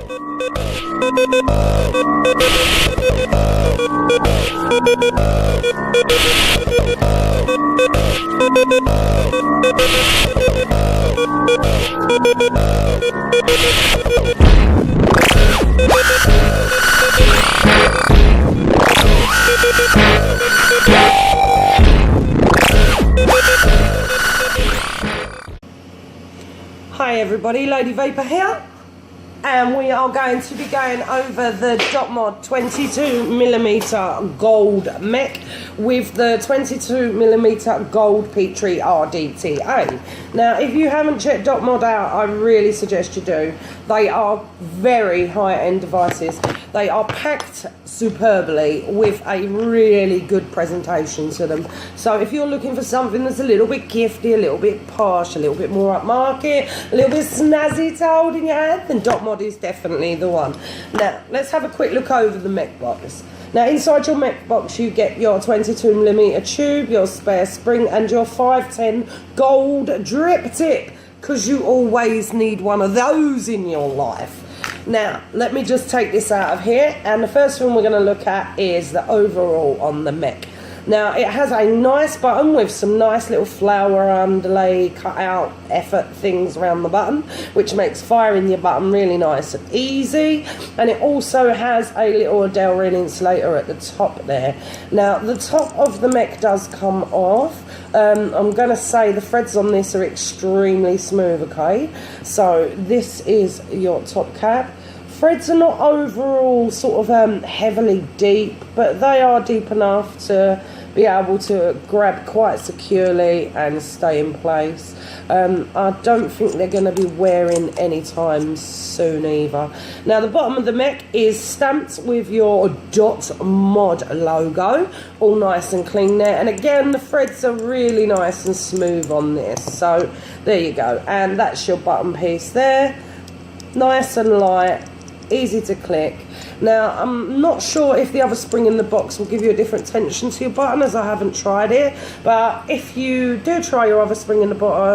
Hi everybody, Lady Vapor here, and we are going to be going over the DOTMOD 22mm gold mech with the 22mm gold PETRI RDTA. Now, if you haven't checked DOTMOD out, I really suggest you do. They are very high-end devices. They are packed superbly with a really good presentation to them. So if you're looking for something that's a little bit gifty, a little bit posh, a little bit more upmarket, a little bit snazzy to hold in your hand, then DOTMOD is definitely the one. Now, let's have a quick look over the mech box. Now, inside your mech box, you get your 22mm tube, your spare spring, and your 510 gold drip tip, because you always need one of those in your life. Now, let me just take this out of here, and the first thing we're going to look at is the overall on the mech. Now, it has a nice button with some nice little flower underlay, cut out effort things around the button, which makes firing your button really nice and easy. And it also has a little Adele ring insulator at the top there. Now, the top of the mech does come off. I'm going to say the threads on this are extremely smooth, okay? So, this is your top cap. Threads are not overall sort of heavily deep, but they are deep enough to be able to grab quite securely and stay in place. I don't think they're going to be wearing anytime soon either. Now, the bottom of the mech is stamped with your DOTMOD logo, all nice and clean there. And again, the threads are really nice and smooth on this. So there you go. And that's your button piece there. Nice and light, easy to click. Now, I'm not sure if the other spring in the box will give you a different tension to your button, as I haven't tried it. But if you do try your other spring in the box,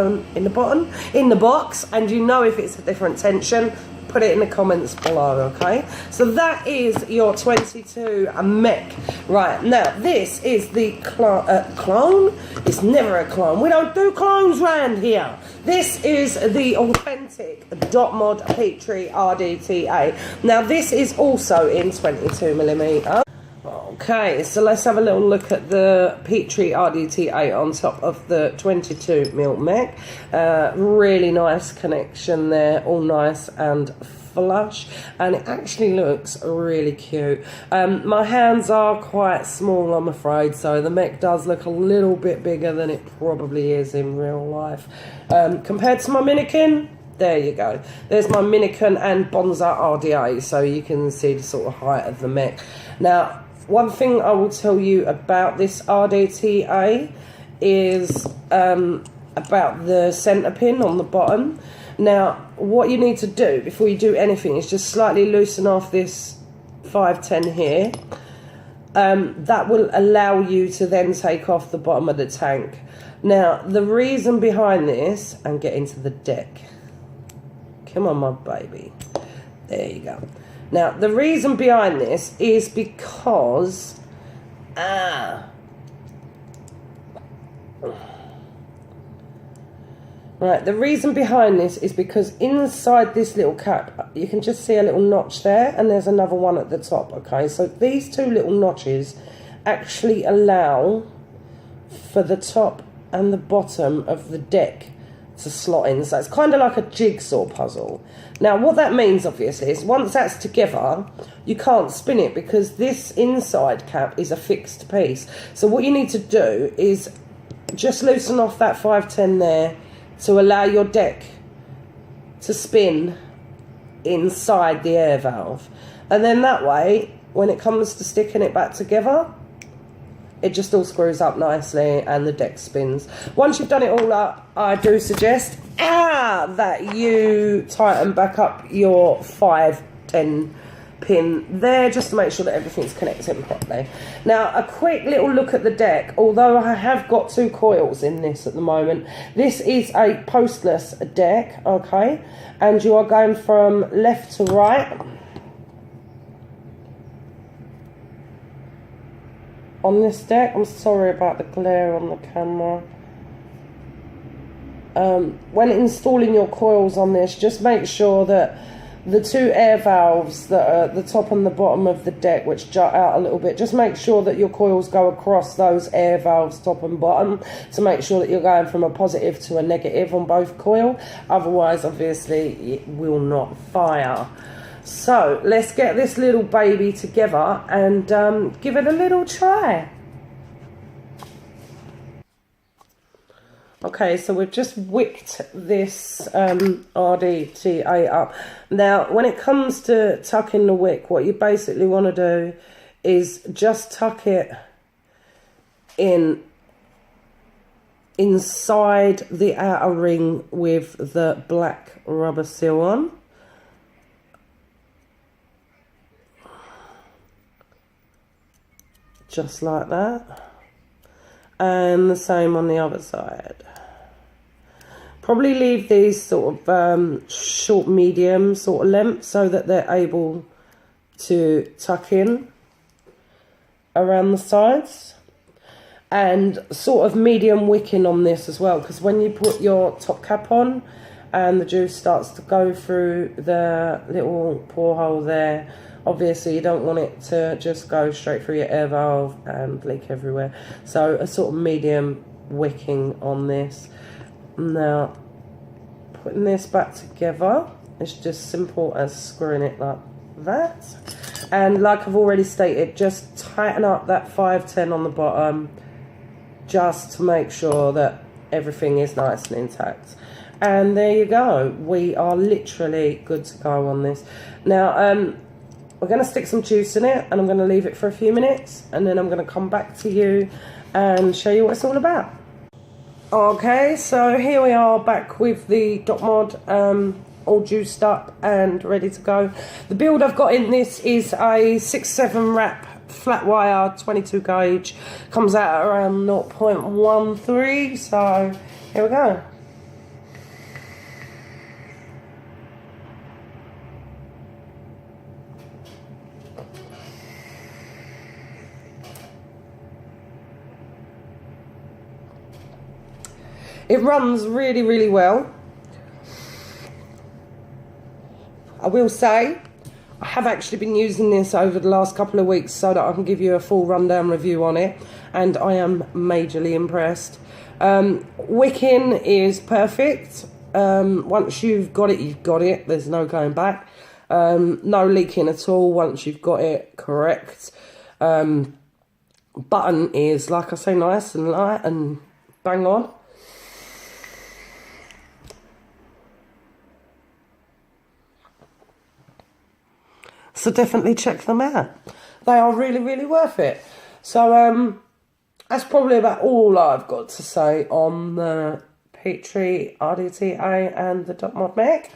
and you know if it's a different tension, put it in the comments below, okay? So that is your 22 mech. Right, now this is the clone. It's never a clone. We don't do clones round here. This is the authentic DOTMOD PETRI RDTA. Now this is also in 22mm. Okay, so let's have a little look at the PETRI RDTA on top of the 22mm mech. Really nice connection there, all nice and flush, and it actually looks really cute. My hands are quite small, I'm afraid, so the mech does look a little bit bigger than it probably is in real life. Compared to my Minikin, there you go. There's my Minikin and Bonza RDA, so you can see the sort of height of the mech. Now, one thing I will tell you about this RDTA is about the centre pin on the bottom. Now, what you need to do before you do anything is just slightly loosen off this 510 here. That will allow you to then take off the bottom of the tank. Now, the reason behind this, and get into the deck. Come on, my baby. There you go. Now, the reason behind this is because... Right, the reason behind this is because inside this little cap, you can just see a little notch there, and there's another one at the top, okay? So these two little notches actually allow for the top and the bottom of the deck to slot in. So it's kind of like a jigsaw puzzle. Now, what that means, obviously, is once that's together, you can't spin it because this inside cap is a fixed piece. So what you need to do is just loosen off that 510 there, to allow your deck to spin inside the air valve. And then that way, when it comes to sticking it back together, it just all screws up nicely and the deck spins. Once you've done it all up, I do suggest that you tighten back up your 510 pin there, just to make sure that everything's connecting properly. Now, a quick little look at the deck. Although I have got 2 coils in this at the moment, this is a postless deck, okay? And you are going from left to right. on this deck. I'm sorry about the glare on the camera. When installing your coils on this, just make sure that the two air valves that are at the top and the bottom of the deck, which jut out a little bit, just make sure that your coils go across those air valves top and bottom to make sure that you're going from a positive to a negative on both coil. Otherwise, obviously, it will not fire. So let's get this little baby together and give it a little try. Okay, so we've just wicked this RDTA up. Now, when it comes to tucking the wick, what you basically want to do is just tuck it inside the outer ring with the black rubber seal on. Just like that. And the same on the other side. Probably leave these sort of short, medium sort of length so that they're able to tuck in around the sides. And sort of medium wicking on this as well, because when you put your top cap on and the juice starts to go through the little pore hole there, obviously you don't want it to just go straight through your air valve and leak everywhere. So a sort of medium wicking on this. Now, putting this back together is just simple as screwing it like that. And like I've already stated, just tighten up that 510 on the bottom just to make sure that everything is nice and intact. And there you go. We are literally good to go on this. Now, we're going to stick some juice in it and I'm going to leave it for a few minutes and then I'm going to come back to you and show you what it's all about. Okay, so here we are back with the DOTMOD all juiced up and ready to go. The build I've got in this is a 6/7 wrap flat wire 22 gauge. Comes out at around 0.13, so here we go. It runs really, really well. I will say, I have actually been using this over the last couple of weeks so that I can give you a full rundown review on it, and I am majorly impressed. Wicking is perfect. Once you've got it, you've got it. There's no going back. No leaking at all once you've got it correct. Button is, like I say, nice and light and bang on. So definitely check them out. They are really, really worth it. So that's probably about all I've got to say on the PETRI, RDTA and the DOTMOD mech.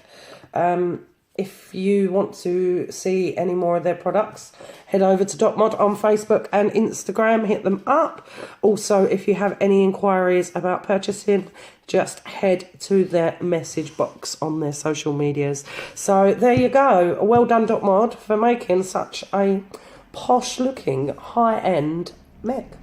If you want to see any more of their products, head over to DOTMOD on Facebook and Instagram, hit them up. Also, if you have any inquiries about purchasing, just head to their message box on their social medias. So there you go. Well done, DOTMOD, for making such a posh looking high-end mech.